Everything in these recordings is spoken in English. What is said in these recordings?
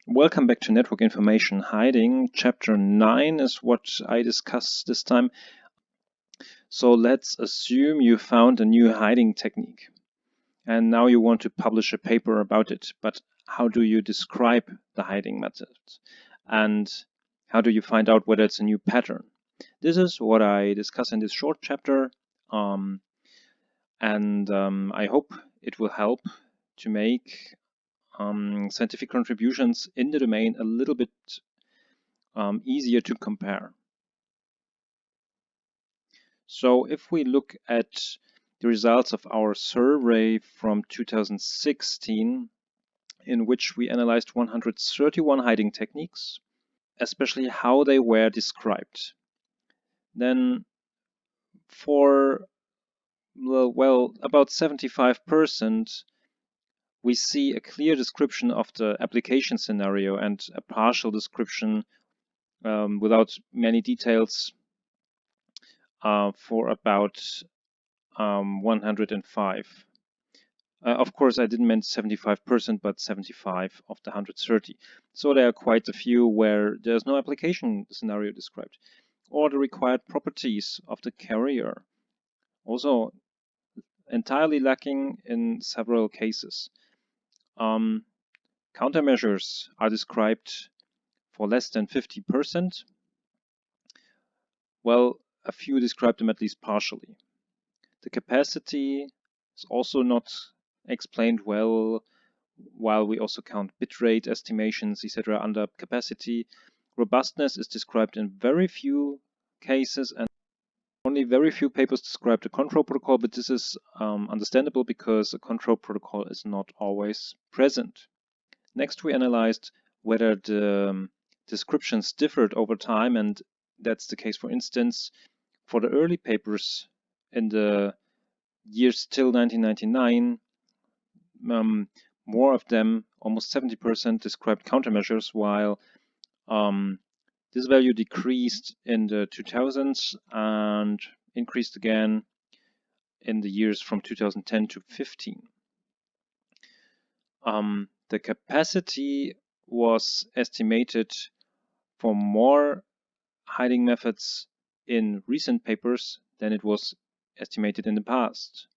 Welcome back to Network Information Hiding. Chapter 9 is what I discuss this time. So let's assume you found a new hiding technique and now you want to publish a paper about it. But how do you describe the hiding method? And how do you find out whether it's a new pattern? This is what I discuss in this short chapter. I hope it will help to make scientific contributions in the domain a little bit easier to compare. So if we look at the results of our survey from 2016, in which we analyzed 131 hiding techniques, especially how they were described, then for, well, about 75%, we see a clear description of the application scenario and a partial description without many details for about 105. Of course, I didn't mean 75%, but 75 of the 130. So there are quite a few where there's no application scenario described, or the required properties of the carrier. Also entirely lacking in several cases. Countermeasures are described for less than 50%. Well, a few describe them at least partially. The capacity is also not explained well, while we also count bitrate estimations, etc. under capacity. Robustness is described in very few cases, and only very few papers describe the control protocol, but this is understandable because a control protocol is not always present. Next, we analyzed whether the descriptions differed over time, and that's the case, for instance, for the early papers in the years till 1999, more of them, almost 70%, described countermeasures, while this value decreased in the 2000s and increased again in the years from 2010 to 15. The capacity was estimated for more hiding methods in recent papers than it was estimated in the past.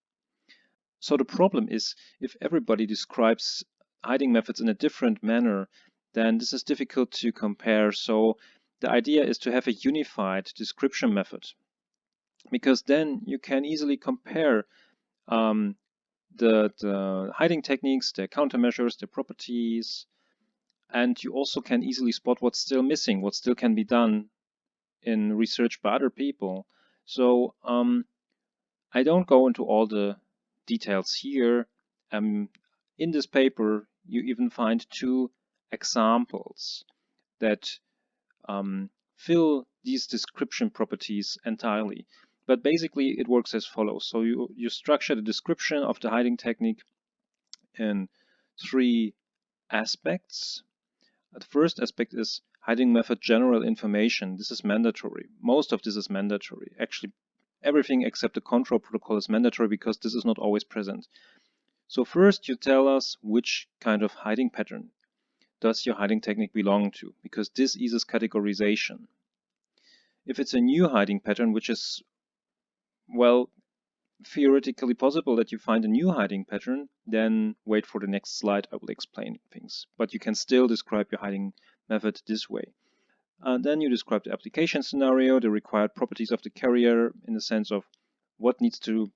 So the problem is, if everybody describes hiding methods in a different manner, then this is difficult to compare. So the idea is to have a unified description method, because then you can easily compare the hiding techniques, their countermeasures, their properties, and you also can easily spot what's still missing, what still can be done in research by other people. So I don't go into all the details here. In this paper, you even find two examples that fill these description properties entirely. But basically, it works as follows. So you structure the description of the hiding technique in three aspects. The first aspect is hiding method general information. This is mandatory. Most of this is mandatory. Actually, everything except the control protocol is mandatory because this is not always present. So first you tell us which kind of hiding pattern does your hiding technique belong to, because this eases categorization. If it's a new hiding pattern, which is, well, theoretically possible that you find a new hiding pattern, then wait for the next slide, I will explain things. But you can still describe your hiding method this way. Then you describe the application scenario, the required properties of the carrier in the sense of what needs to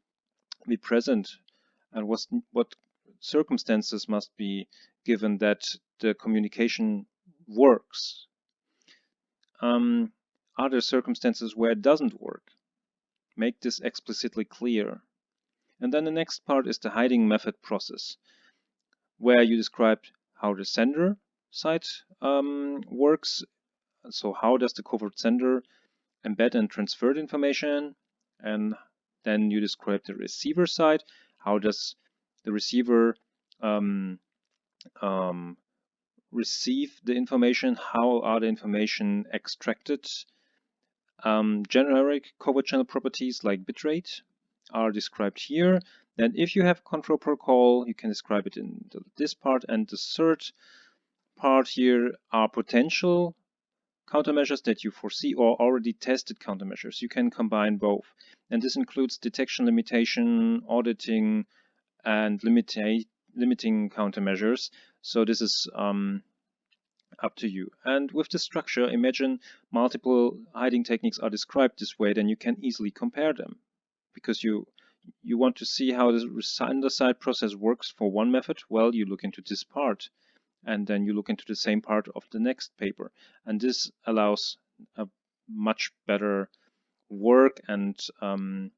be present and what circumstances must be given that the communication works. Are there circumstances where it doesn't work? Make this explicitly clear. And then the next part is the hiding method process, where you describe how the sender side works. So how does the covert sender embed and transfer the information? And then you describe the receiver side. How does the receiver receive the information? How are the information extracted? Generic covert channel properties like bitrate are described here. Then if you have control protocol, you can describe it in this part. And the third part here are potential countermeasures that you foresee or already tested countermeasures. You can combine both. And this includes detection limitation, auditing, and limiting countermeasures. So this is up to you. And with the structure, imagine multiple hiding techniques are described this way, then you can easily compare them. Because you want to see how the underside process works for one method, well, you look into this part. And then you look into the same part of the next paper. And this allows a much better work and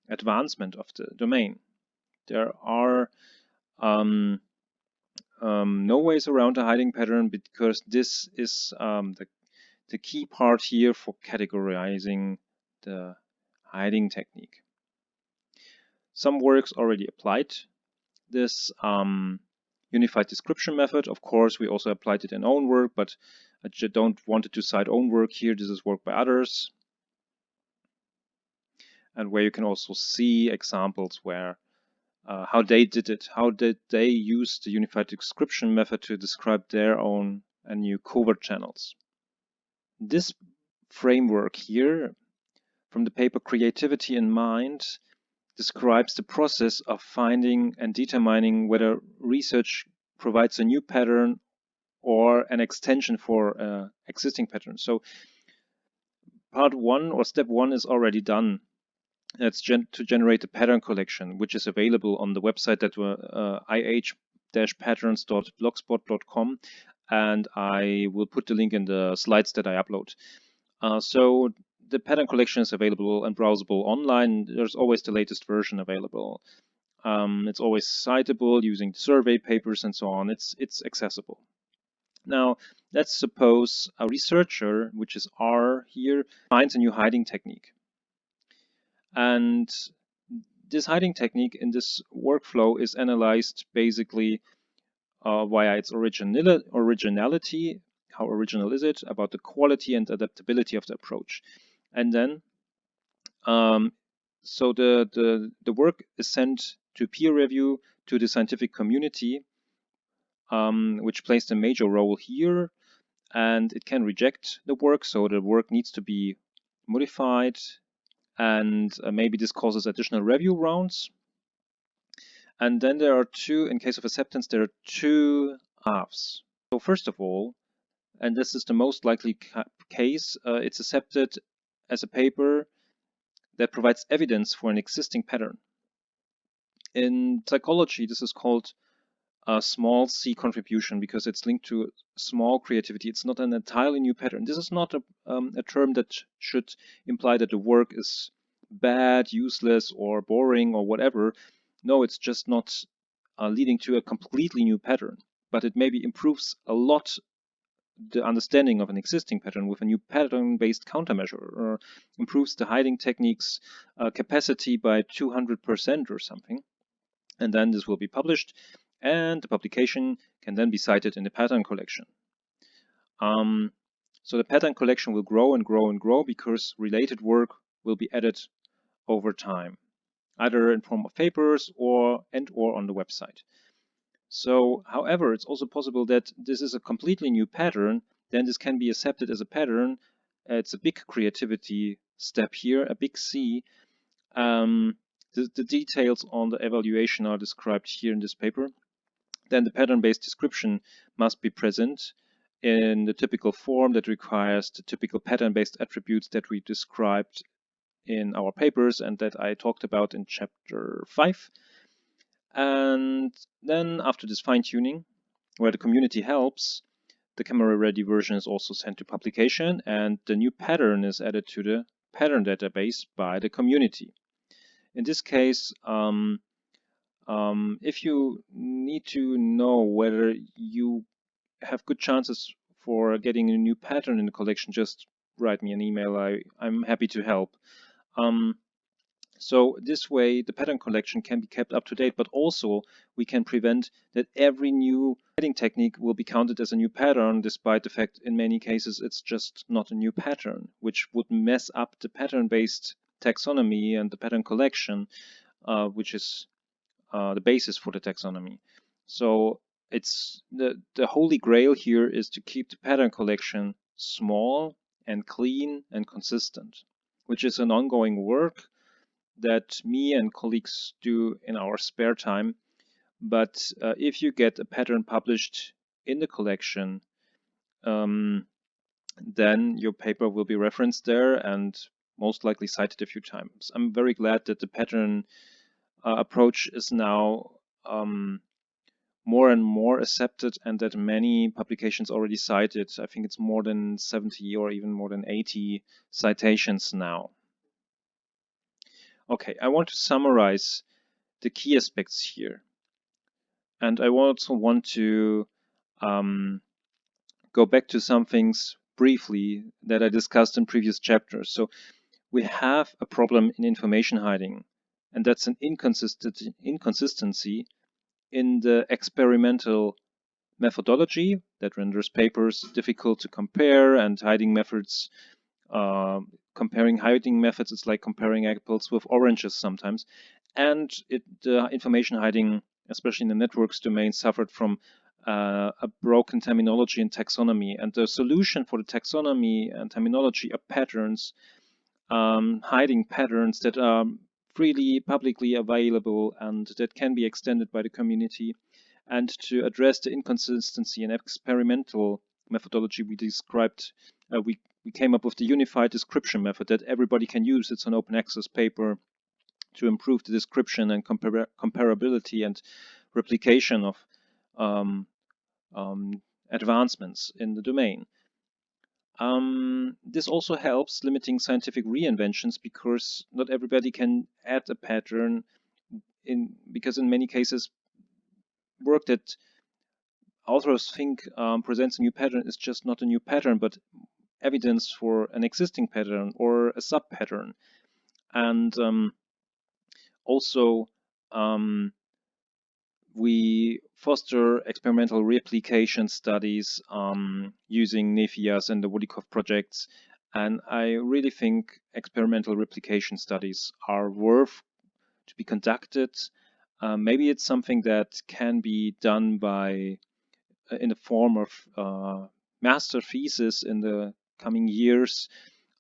advancement of the domain. There are no ways around a hiding pattern because this is the key part here for categorizing the hiding technique. Some works already applied this unified description method. Of course, we also applied it in own work, but I just don't want to cite own work here. This is work by others. And where you can also see examples where how they did it, how did they use the unified description method to describe their own and new covert channels. This framework here from the paper Creativity in Mind describes the process of finding and determining whether research provides a new pattern or an extension for an existing pattern. So part one or step one is already done. It's to generate a pattern collection, which is available on the website that ih-patterns.blogspot.com, and I will put the link in the slides that I upload. So the pattern collection is available and browsable online. There's always the latest version available. It's always citable using survey papers and so on. It's accessible. Now, let's suppose a researcher, which is R here, finds a new hiding technique. And this hiding technique in this workflow is analyzed basically via its originality, how original is it, about the quality and adaptability of the approach. And then, so the work is sent to peer review to the scientific community, which plays a major role here, and it can reject the work, so the work needs to be modified, and maybe this causes additional review rounds. And then there are two, in case of acceptance, there are two halves. So first of all, and this is the most likely case, it's accepted as a paper that provides evidence for an existing pattern. In psychology, this is called a small c contribution because it's linked to small creativity. It's not an entirely new pattern. This is not a term that should imply that the work is bad, useless, or boring, or whatever. No, it's just not leading to a completely new pattern, but it maybe improves a lot the understanding of an existing pattern with a new pattern-based countermeasure, or improves the hiding technique's capacity by 200% or something. And then this will be published, and the publication can then be cited in the pattern collection. So the pattern collection will grow and grow and grow because related work will be added over time, either in form of papers or on the website. So, however, it's also possible that this is a completely new pattern, then this can be accepted as a pattern. It's a big creativity step here, a big C. The details on the evaluation are described here in this paper. Then the pattern-based description must be present in the typical form that requires the typical pattern-based attributes that we described in our papers and that I talked about in chapter 5. And then after this fine-tuning, where the community helps, the camera-ready version is also sent to publication, and the new pattern is added to the pattern database by the community. In this case, if you need to know whether you have good chances for getting a new pattern in the collection, just write me an email. I'm happy to help. So this way, the pattern collection can be kept up to date, but also we can prevent that every new hiding technique will be counted as a new pattern, despite the fact in many cases it's just not a new pattern, which would mess up the pattern-based taxonomy and the pattern collection, which is the basis for the taxonomy. So it's the holy grail here is to keep the pattern collection small and clean and consistent, which is an ongoing work that me and colleagues do in our spare time. But if you get a pattern published in the collection, then your paper will be referenced there and most likely cited a few times. I'm very glad that the pattern approach is now more and more accepted and that many publications already cite it. I think it's more than 70 or even more than 80 citations now. Okay, I want to summarize the key aspects here. And I also want to go back to some things briefly that I discussed in previous chapters. So we have a problem in information hiding, and that's an inconsistency in the experimental methodology that renders papers difficult to compare, and hiding methods. Comparing hiding methods is like comparing apples with oranges sometimes. And the information hiding, especially in the networks domain, suffered from a broken terminology and taxonomy. And the solution for the taxonomy and terminology are patterns, hiding patterns that are freely publicly available and that can be extended by the community. And to address the inconsistency in experimental methodology we described, we came up with the unified description method that everybody can use. It's an open access paper to improve the description and comparability and replication of advancements in the domain. This also helps limiting scientific reinventions because not everybody can add a pattern because in many cases work that authors think presents a new pattern is just not a new pattern but evidence for an existing pattern or a sub-pattern. And also we foster experimental replication studies using NEFIAS and the Woodikoff projects. And I really think experimental replication studies are worth to be conducted. Maybe it's something that can be done by in the form of master thesis in the coming years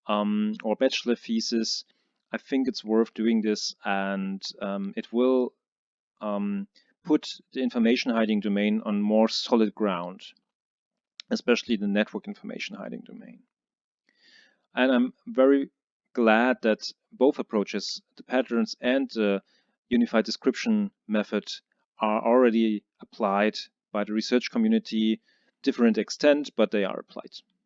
or bachelor thesis. I think it's worth doing this, and it will put the information hiding domain on more solid ground, especially the network information hiding domain. And I'm very glad that both approaches, the patterns and the unified description method, are already applied by the research community, different extent, but they are applied.